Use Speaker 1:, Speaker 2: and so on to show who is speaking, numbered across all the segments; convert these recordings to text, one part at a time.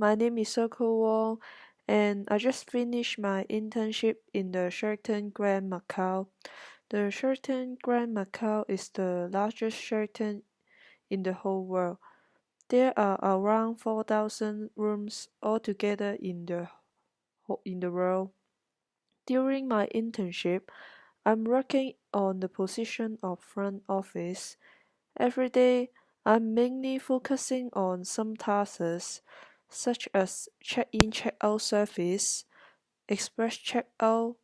Speaker 1: my name is Circle Wong, and I just finished my internship in the Sheraton Grand Macau. The Sheraton Grand Macau is the largest Sheraton in the whole world. There are around 4,000 rooms altogether in the world. During my internship, I'm working on the position of front office. Every day, I'm mainly focusing on some tasks such as check-in check-out service, express check-out,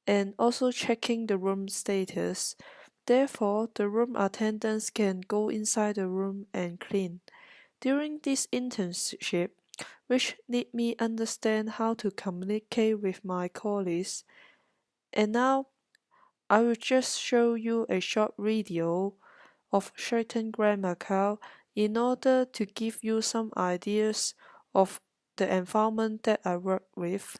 Speaker 1: and also checking the room status. Therefore, the room attendants can go inside the room and clean. During this internship, which made me understand how to communicate with my colleagues, and now I will just show you a short video of Sheraton Grand Macau in order to give you some ideas of the environment that I work with.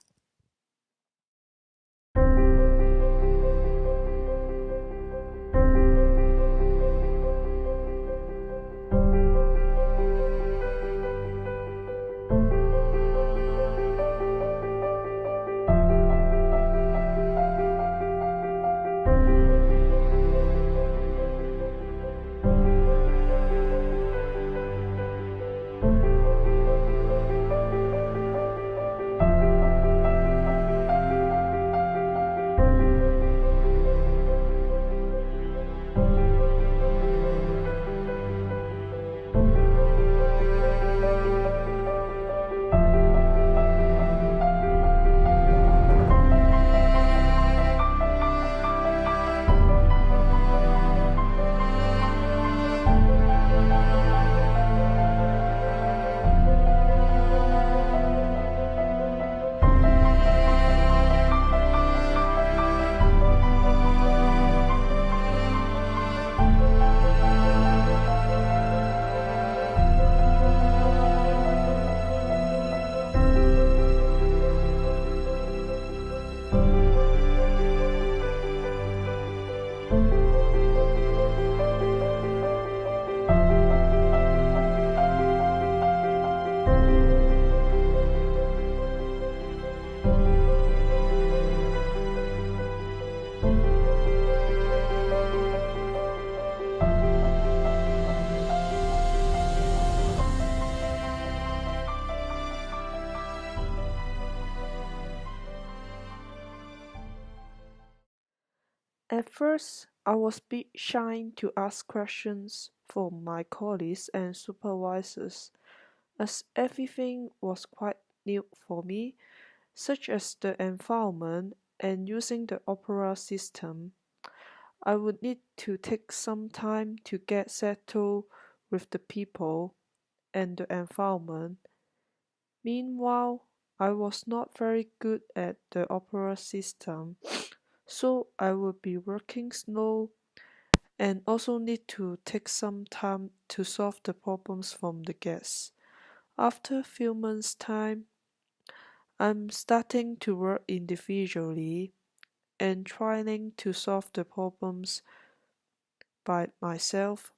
Speaker 1: At first, I was a bit shy to ask questions from my colleagues and supervisors, as everything was quite new for me, such as the environment and using the opera system. I would need to take some time to get settled with the people and the environment. Meanwhile, I was not very good at the opera system, so I would be working slow and also need to take some time to solve the problems from the guests. After a few months' time, I'm starting to work individually and trying to solve the problems by myself.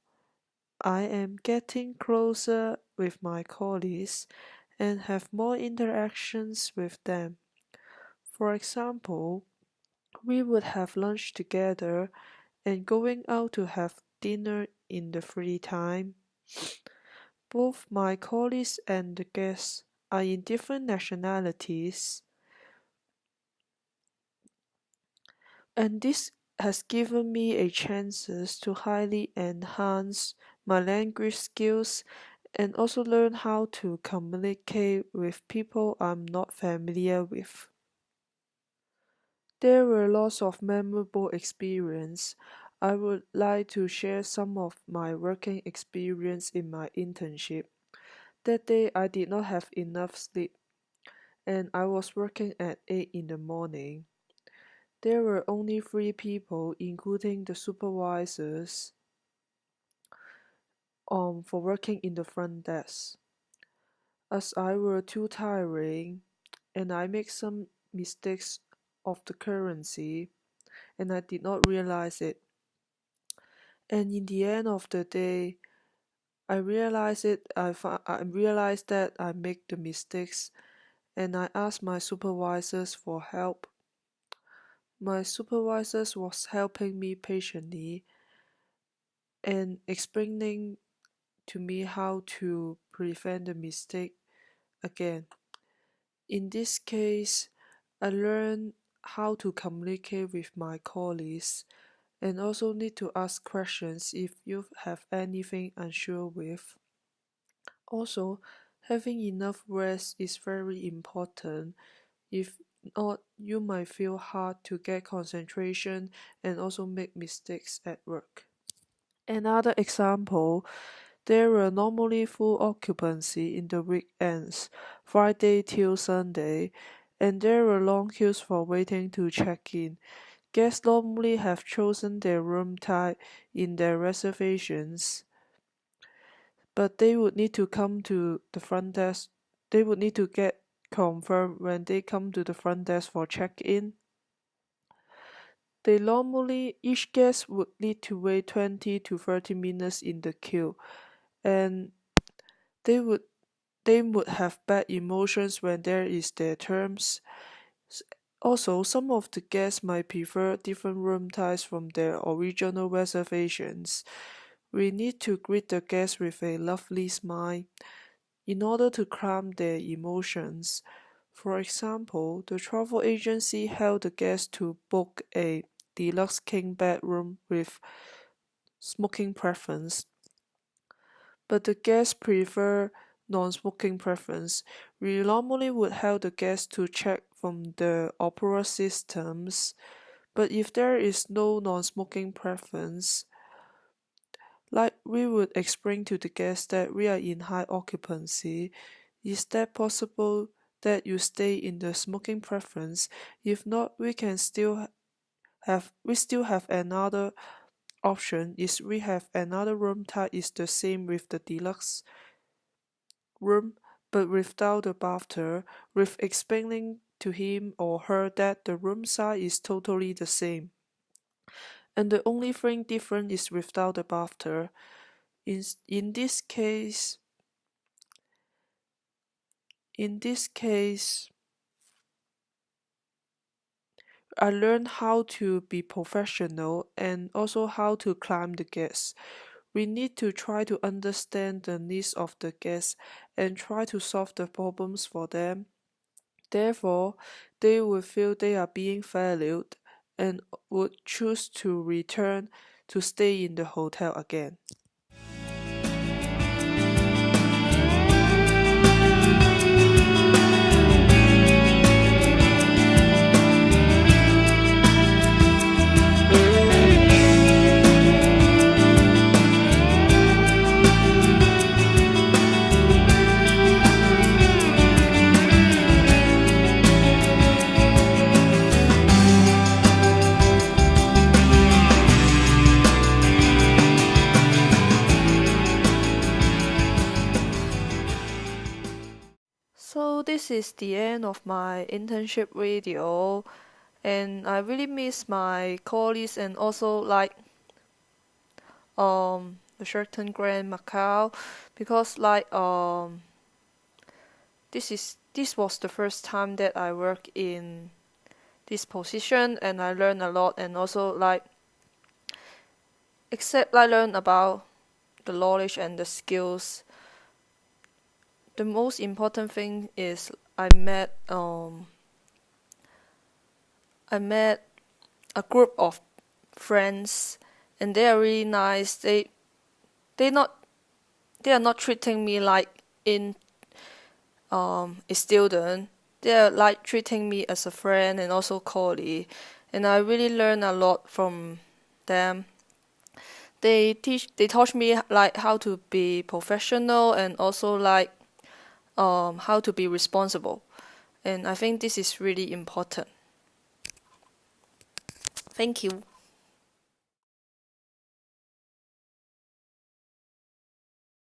Speaker 1: I am getting closer with my colleagues and have more interactions with them. For example, we would have lunch together and going out to have dinner in the free time. Both my colleagues and the guests are in different nationalities, and this has given me a chances to highly enhance my language skills and also learn how to communicate with people I'm not familiar with. There were lots of memorable experience. I would like to share some of my working experience in my internship. That day I did not have enough sleep and I was working at 8 in the morning. There were only 3 people, including the supervisors, for working in the front desk. As I were too tiring and I make some mistakes of the currency and I did not realize it. And in the end of the day, I realized that I make the mistakes, and I asked my supervisors for help. My supervisors was helping me patiently and explaining to me how to prevent the mistake again. In this case, I learned how to communicate with my colleagues and also need to ask questions if you have anything unsure with. Also, having enough rest is very important. If not, you might feel hard to get concentration and also make mistakes at work. Another example, there were normally full occupancy in the weekends, Friday till Sunday, and there were long queues for waiting to check in. Guests normally have chosen their room type in their reservations, but they would need to come to the front desk. They would need to get confirmed when they come to the front desk for check-in. Each guest would need to wait 20 to 30 minutes in the queue, and they would they would have bad emotions when there is their terms. Also, some of the guests might prefer different room types from their original reservations. We need to greet the guests with a lovely smile in order to calm their emotions. For example, the travel agency held the guests to book a deluxe king bedroom with smoking preference, but the guests prefer non-smoking preference. We normally would help the guests to check from the opera systems, but if there is no non-smoking preference, like we would explain to the guests that we are in high occupancy. Is that possible that you stay in the smoking preference? If not, we still have another option is we have another room type is the same with the deluxe room but without the bathtub, with explaining to him or her that the room size is totally the same. And the only thing different is without the bathtub. In this case, I learned how to be professional and also how to climb the guests. We need to try to understand the needs of the guests and try to solve the problems for them. Therefore, they will feel they are being valued and would choose to return to stay in the hotel again. So this is the end of my internship video, and I really miss my colleagues and also like the certain Grand Macau because this was the first time that I work in this position and I learned a lot and also except I learned about the knowledge and the skills. The most important thing is I met a group of friends and they are really nice. They not they are not treating me like in a student. They are like treating me as a friend and also colleague, and I really learn a lot from them. They taught me like how to be professional and also how to be responsible, and I think this is really important. Thank you.